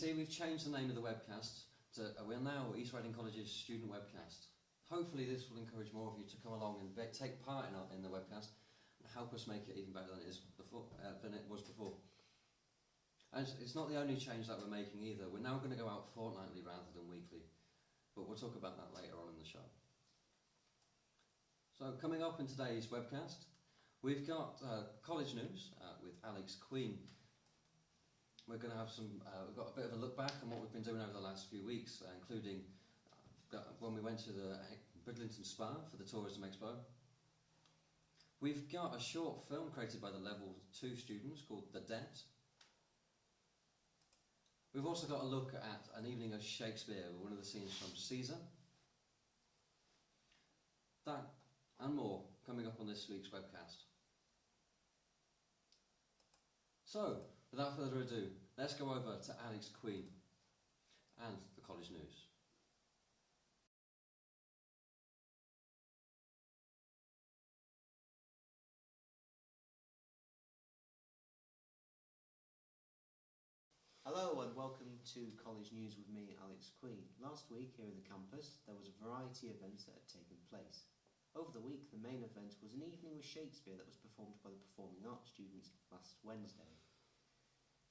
see, we've changed the name of the webcast to we're now East Riding College's Student Webcast. Hopefully this will encourage more of you to come along and take part in the webcast and help us make it even better than it was before. And it's not the only change that we're making either. We're now going to go out fortnightly rather than weekly, but we'll talk about that later on in the show. So coming up in today's webcast, we've got college news with Alex Queen. We're going to have we've got a bit of a look back on what we've been doing over the last few weeks, including when we went to the Bridlington Spa for the Tourism Expo. We've got a short film created by the Level 2 students called The Debt. We've also got a look at an evening of Shakespeare with one of the scenes from Caesar. That and more coming up on this week's webcast. So, without further ado, let's go over to Alex Queen and the college news. Hello and welcome to College News with me, Alex Queen. Last week here in the campus there was a variety of events that had taken place. Over the week the main event was an evening with Shakespeare that was performed by the Performing Arts students last Wednesday.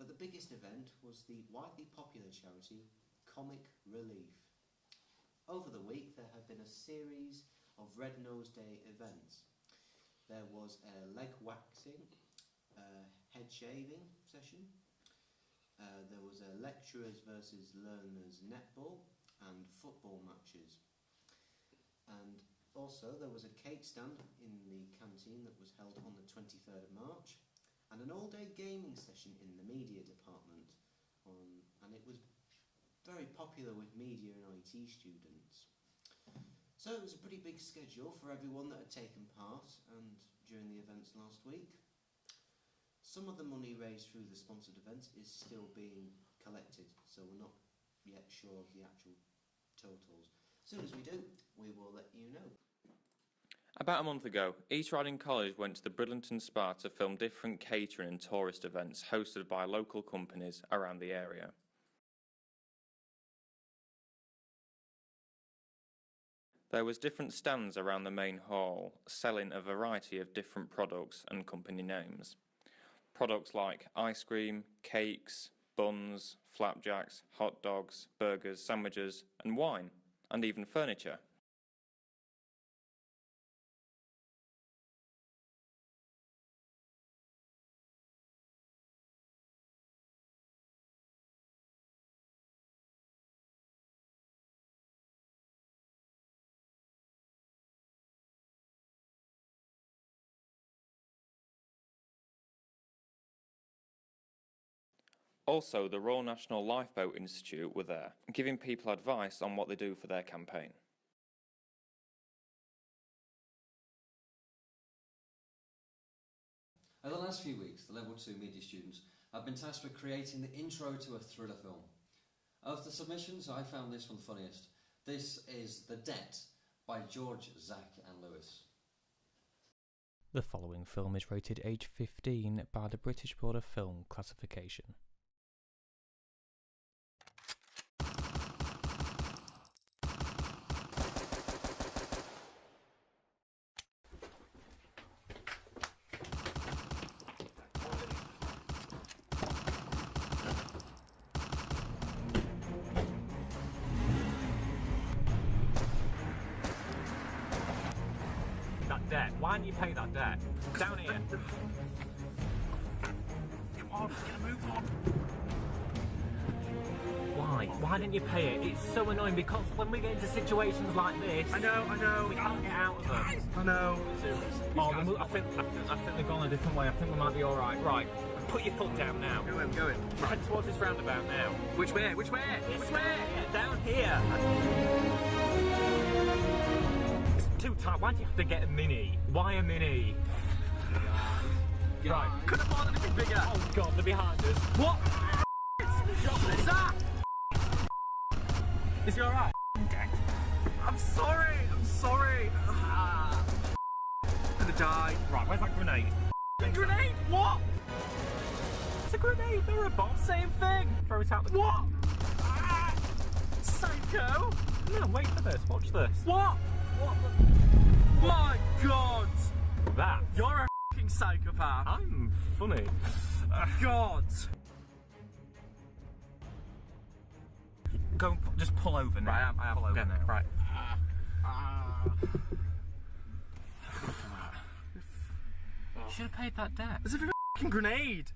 But the biggest event was the widely popular charity Comic Relief. Over the week there have been a series of Red Nose Day events. There was a leg waxing, head shaving session. There was a lecturers versus learners netball and football matches. And also there was a cake stand in the canteen that was held on the 23rd of March and an all-day gaming session in the media department. And it was very popular with media and IT students. So it was a pretty big schedule for everyone that had taken part and during the events last week. Some of the money raised through the sponsored events is still being collected, so we're not yet sure of the actual totals. As soon as we do, we will let you know. About a month ago, East Riding College went to the Bridlington Spa to film different catering and tourist events hosted by local companies around the area. There was different stands around the main hall, selling a variety of different products and company names. Products like ice cream, cakes, buns, flapjacks, hot dogs, burgers, sandwiches and wine, and even furniture. Also, the Royal National Lifeboat Institute were there, giving people advice on what they do for their campaign. Over the last few weeks, the Level 2 media students have been tasked with creating the intro to a thriller film. Of the submissions, I found this one funniest. This is The Debt by George, Zach and Lewis. The following film is rated age 15 by the British Board of Film Classification. That debt. Why didn't you pay that debt? Down here. Come on, get a move on. Why? Why didn't you pay it? It's so annoying because when we get into situations like this, I know. We can't get out of them. I know. Oh, I think they've gone a different way. I think we might be all right. Right. Put your foot down now. Go in. Head towards this roundabout now. Which way? Which way? Down here. Too tight. Why do you have to get a mini? Why a mini? Right. Could have bought anything bigger. Oh god, they're behind us. What? Is that? Is he alright? I'm sorry. I'm gonna die. Right, where's that grenade? A grenade? What? It's a grenade. They're a bomb. Same thing. Throw it out the. What? no, wait for this, watch this. What? What? My God! That. You're a f***ing psychopath. I'm funny. God. Go and just pull over now. Right, I am. Pull over Okay, now. right. Should have paid that debt. It's a f***ing grenade.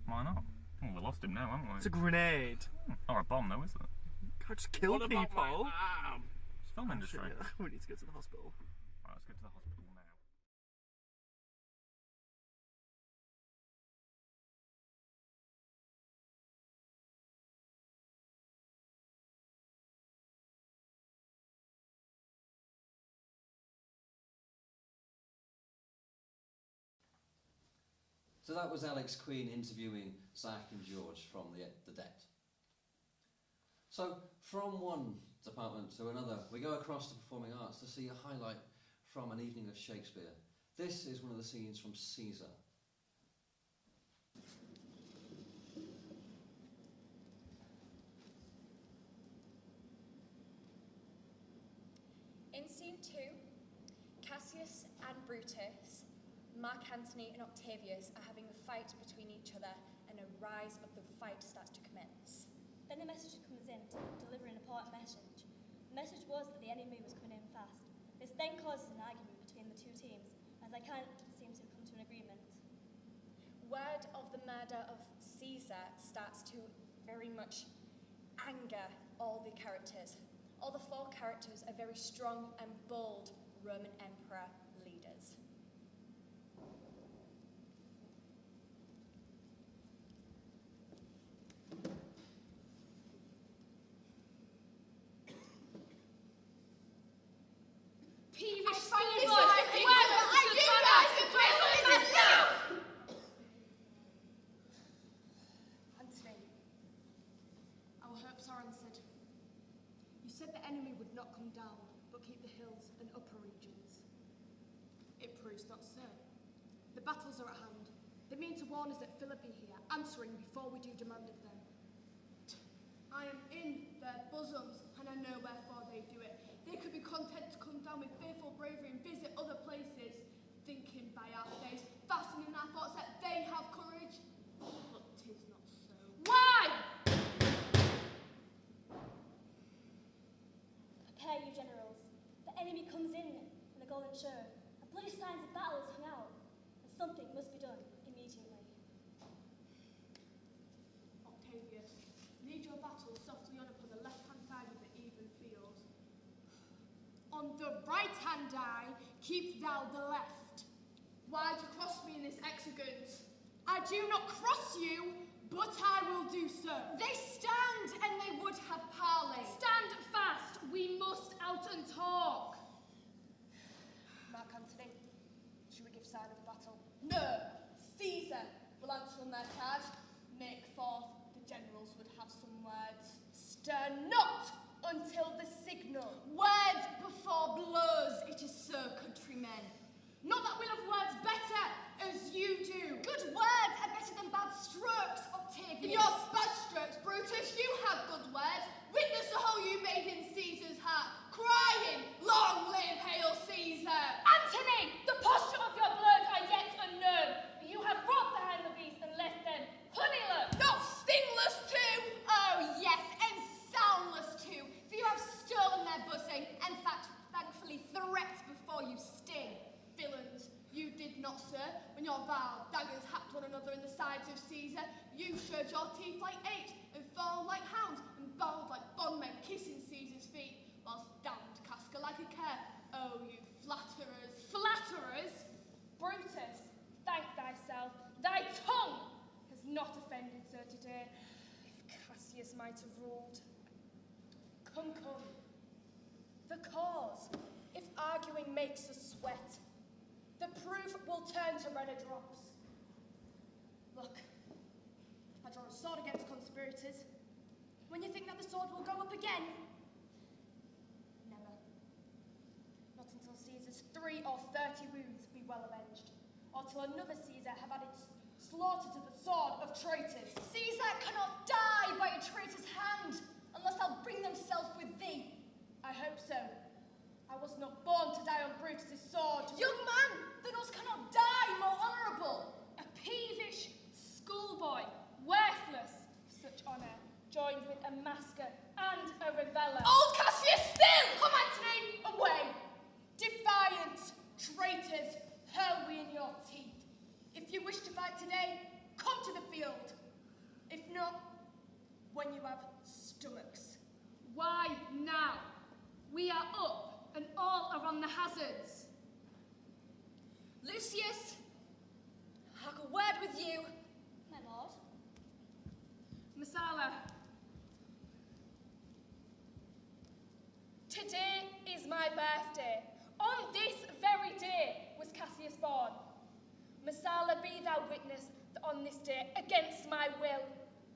Why not? Well, we lost him now, haven't we? It's a grenade. Or a bomb, though, is it? Can't just kill people. It's film industry. We need to go to the hospital. Right, let's go to the hospital now. So that was Alex Queen interviewing Zach and George from the debt. So from one department to another, we go across to performing arts to see a highlight from an evening of Shakespeare. This is one of the scenes from Caesar. In scene 2, Cassius and Brutus, Mark Antony and Octavius are having a fight between each other, and a rise of the fight starts to commence. Then a messenger comes in to deliver an important message. The message was that the enemy was coming in fast. This then causes an argument between the two teams, as they can't seem to come to an agreement. Word of the murder of Caesar starts to very much anger all the characters. All the 4 characters are very strong and bold Roman emperor leaders. Antony, our hopes are answered. You said the enemy would not come down, but keep the hills and upper regions. It proves not so. The battles are at hand. They mean to warn us at Philippi here, answering before we do demand of them. I am in their bosoms, and I know wherefore they do it. They could be content to come down with fearful bravery and visit other places, thinking by our face, fastening our thoughts that they have courage. But 'tis not so. Why? Prepare you, generals. The enemy comes in the golden shore. A bloody signs of battle is hung out, and something must be done immediately. Octavius, lead your battle softly on upon the left-hand side of the even field. On the right-hand eye, keep thou the left. Why do you cross me in this hexagon? I do not cross you, but I will do so. They stand and they would have parley. Stand fast, we must out and talk. Mark Antony, should we give sign of battle? No, Caesar will answer on their charge. Make forth, the generals would have some words. Stir not until the signal. Words before blows, it is so, countrymen. Not that we love words better, as you do. Good words are better than bad strokes, Octavius. Your bad strokes, Brutus, you have good words. Witness the hole you made in Caesar's heart, crying, long live Hail Caesar. Antony, the posture of your blows are yet unknown. You have brought behind the beast and left them honeyless. Not stingless too. Oh yes, and soundless too. For you have stolen their buzzing, and thankfully threat before you sting. Villains, you did not, sir, when your vile daggers hacked one another in the sides of Caesar. You showed your teeth like apes, and followed like hounds, and bowed like bondmen kissing Caesar's feet, whilst damned Casca like a cur. Oh, you flatterers. Flatterers? Brutus, thank thyself. Thy tongue has not offended so today. If Cassius might have ruled. Come, come. The cause, if arguing makes us sweat, the proof will turn to redder drops. Look, I draw a sword against conspirators. When you think that the sword will go up again? Never. Not until Caesar's 3 or 30 wounds be well avenged, or till another Caesar have added slaughter to the sword of traitors. Caesar cannot die by a traitor's hand, unless they'll bring themselves with thee. I hope down Brutus's sword. Young man, the us cannot die more honourable. A peevish schoolboy, worthless for such honour, joined with a masker and a reveller. Old Cassius still! Come, Antony, away! Defiant traitors, hurl we in your teeth. If you wish to fight today, come to the field. If not, when you have stomachs. Why now? We are up and all are on the hazards. Lucius, I have a word with you. My lord. Messala, Today is my birthday. On this very day was Cassius born. Messala, be thou witness that on this day, against my will,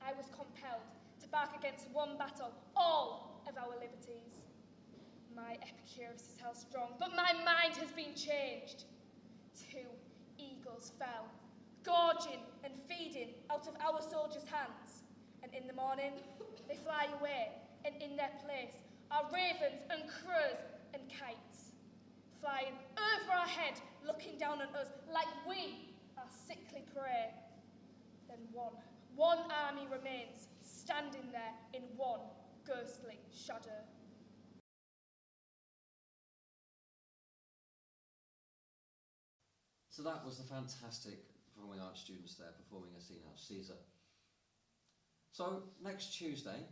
I was compelled to bark against one battle all of our liberties. My Epicurus is held strong, but my mind has been changed. 2 eagles fell, gorging and feeding out of our soldiers' hands. And in the morning, they fly away, and in their place are ravens and crows and kites, flying over our head, looking down on us like we are sickly prey. Then one army remains, standing there in one ghostly shadow. So that was the fantastic performing arts students there performing a scene out of Caesar. So next Tuesday,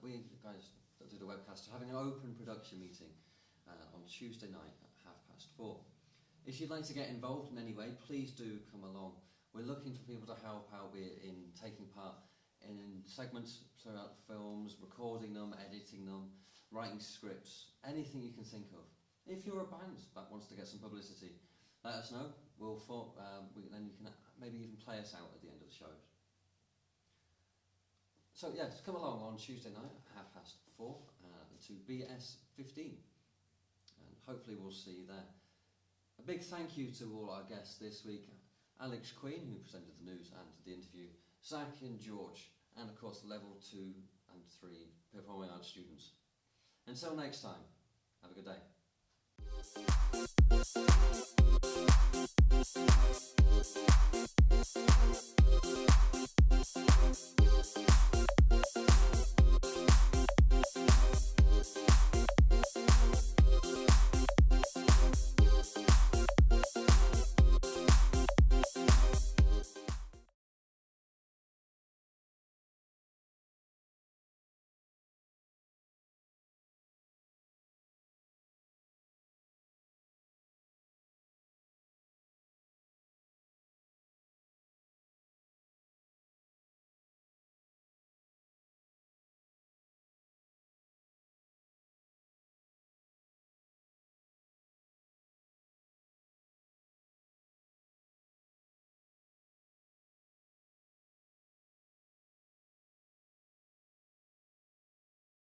we guys that do the webcast are having an open production meeting on Tuesday night at 4:30. If you'd like to get involved in any way, please do come along. We're looking for people to help out in taking part in segments throughout the films, recording them, editing them, writing scripts, anything you can think of. If you're a band that wants to get some publicity, let us know. Then you can maybe even play us out at the end of the show. So yes, come along on Tuesday night at 4:30 to BS 15, and hopefully we'll see you there. A big thank you to all our guests this week: Alex Queen, who presented the news and the interview, Zach and George, and of course level 2 and 3 performing arts students. Until next time, have a good day.